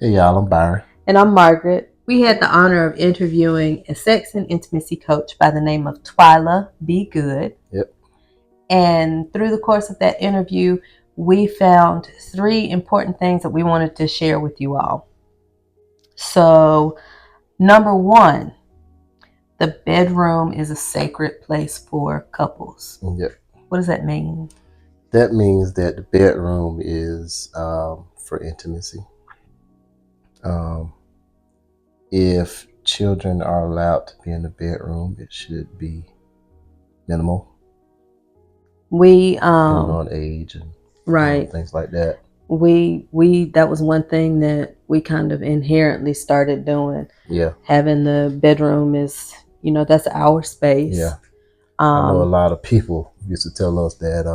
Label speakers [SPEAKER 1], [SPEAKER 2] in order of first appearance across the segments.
[SPEAKER 1] Hey y'all, I'm Byron.
[SPEAKER 2] And I'm Margaret. We had the honor of interviewing a sex and intimacy coach by the name of Twila Goode.
[SPEAKER 1] Yep.
[SPEAKER 2] And through the course of that interview, we found 3 important things that we wanted to share with you all. So, number 1, the bedroom is a sacred place for couples.
[SPEAKER 1] Yep.
[SPEAKER 2] What does that mean?
[SPEAKER 1] That means that the bedroom is for intimacy. If children are allowed to be in the bedroom, it should be minimal.
[SPEAKER 2] We
[SPEAKER 1] depending on age and
[SPEAKER 2] right.
[SPEAKER 1] Things like that.
[SPEAKER 2] We that was one thing that we kind of inherently started doing.
[SPEAKER 1] Yeah.
[SPEAKER 2] Having the bedroom is, that's our space.
[SPEAKER 1] Yeah. I know a lot of people used to tell us that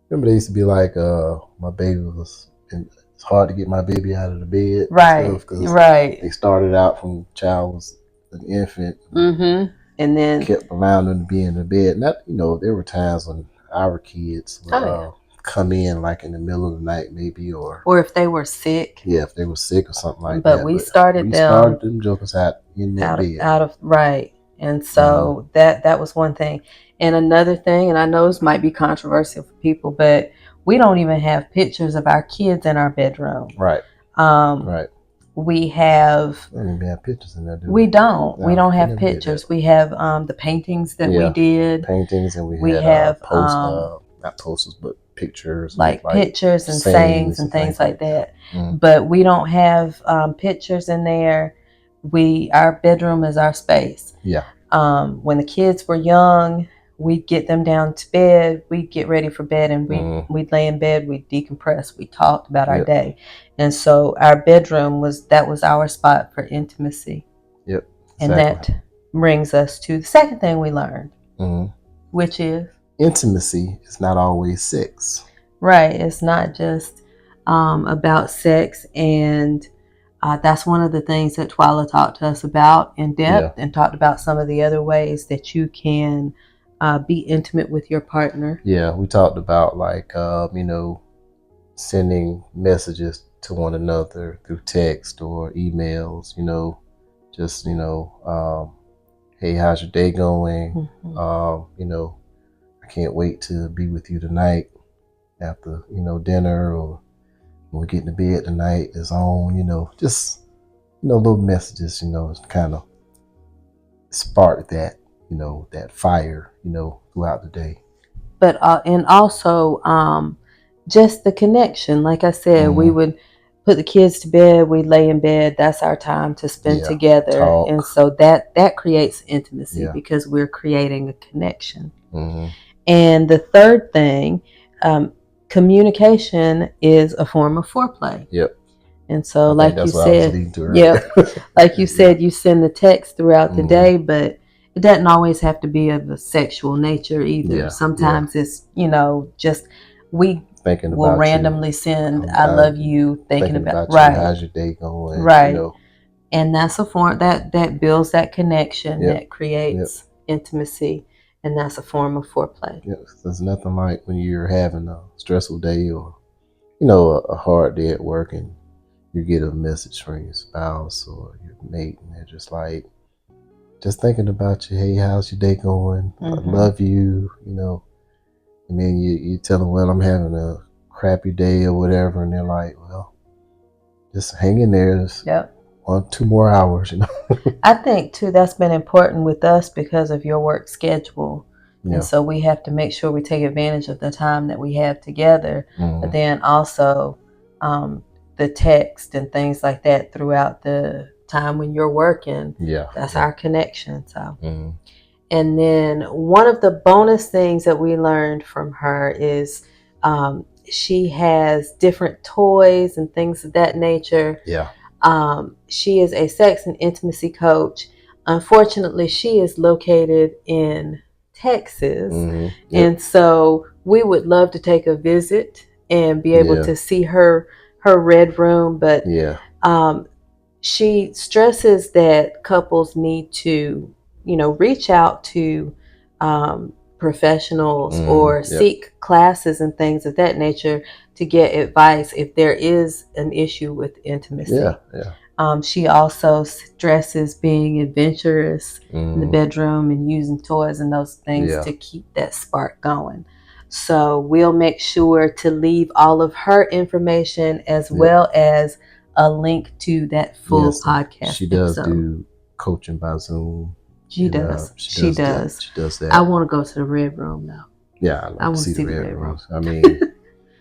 [SPEAKER 1] remember they used to be like my baby was it's hard to get my baby out of the bed.
[SPEAKER 2] Right. Right.
[SPEAKER 1] They started out from child was an infant.
[SPEAKER 2] Mm-hmm. And then
[SPEAKER 1] kept allowing them to be in the bed. Not, there were times when our kids would come in like in the middle of the night, maybe, or
[SPEAKER 2] if they were sick.
[SPEAKER 1] Yeah, if they were sick or something like that.
[SPEAKER 2] But we started
[SPEAKER 1] them jokers out in that bed.
[SPEAKER 2] Out of right. And so that was one thing. And another thing, and I know this might be controversial for people, but we don't even have pictures of our kids in our bedroom.
[SPEAKER 1] Right.
[SPEAKER 2] Right. We have.
[SPEAKER 1] We don't even have pictures in there, do
[SPEAKER 2] we? We don't.
[SPEAKER 1] No,
[SPEAKER 2] we don't have pictures. We have the paintings that we did.
[SPEAKER 1] Paintings, and we
[SPEAKER 2] have
[SPEAKER 1] not posters, but pictures.
[SPEAKER 2] Like pictures and sayings and things like that. But we don't have pictures in there. Our bedroom is our space.
[SPEAKER 1] Yeah.
[SPEAKER 2] When the kids were young, we'd get them down to bed. We'd get ready for bed, and we'd lay in bed. We'd decompress. We talked about our day, and so our bedroom was our spot for intimacy.
[SPEAKER 1] Yep. Exactly.
[SPEAKER 2] And that brings us to the second thing we learned, which is
[SPEAKER 1] intimacy is not always sex.
[SPEAKER 2] Right. It's not just about sex, and that's one of the things that Twila talked to us about in depth, and talked about some of the other ways that you can be intimate with your partner.
[SPEAKER 1] Yeah, we talked about like sending messages to one another through text or emails. Just hey, how's your day going? I can't wait to be with you tonight after dinner, or when we get into bed tonight is on. Just little messages. Kind of spark that that fire throughout the day.
[SPEAKER 2] But and also just the connection. Like I said, we would put the kids to bed, we lay in bed. That's our time to spend together.
[SPEAKER 1] Talk.
[SPEAKER 2] And so that creates intimacy because we're creating a connection. And the third thing, communication is a form of foreplay.
[SPEAKER 1] Yep.
[SPEAKER 2] And so like you said, like you said, you send the text throughout the day, but it doesn't always have to be of a sexual nature either. Yeah, sometimes it's, just we will randomly send I love you, thinking about
[SPEAKER 1] right. How's your day going?
[SPEAKER 2] Right. And that's a form that builds that connection, that creates intimacy, and that's a form of foreplay.
[SPEAKER 1] Yes, there's nothing like when you're having a stressful day or a hard day at work, and you get a message from your spouse or your mate, and they're just like, just thinking about you. Hey, how's your day going? I love you, and then you tell them, well, I'm having a crappy day or whatever, and they're like, well, just hang in there.
[SPEAKER 2] Yep.
[SPEAKER 1] 1-2 more hours,
[SPEAKER 2] I think too that's been important with us because of your work schedule. And so we have to make sure we take advantage of the time that we have together, but then also the text and things like that throughout the time when you're working. That's our connection. So and then one of the bonus things that we learned from her is she has different toys and things of that nature. She is a sex and intimacy coach. Unfortunately, she is located in Texas. And so we would love to take a visit and be able to see her red room, but she stresses that couples need to reach out to professionals or seek classes and things of that nature to get advice if there is an issue with intimacy. She also stresses being adventurous in the bedroom and using toys and those things to keep that spark going. So we'll make sure to leave all of her information as well as a link to that full podcast.
[SPEAKER 1] She does do coaching by Zoom.
[SPEAKER 2] She does. She does
[SPEAKER 1] that.
[SPEAKER 2] I want to go to the red room now.
[SPEAKER 1] Yeah, I want to see the red room. I mean,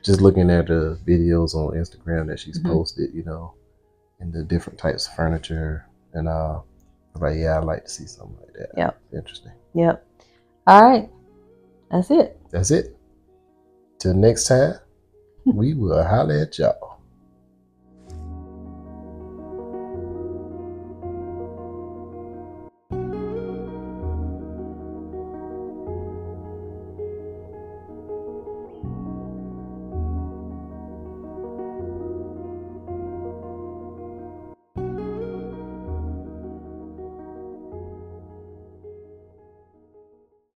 [SPEAKER 1] just looking at the videos on Instagram that she's posted, you know, and the different types of furniture, and I'm like, yeah, I'd like to see something like that.
[SPEAKER 2] Yep.
[SPEAKER 1] Interesting.
[SPEAKER 2] Yep. All right. That's it.
[SPEAKER 1] Till next time, we will holler at y'all.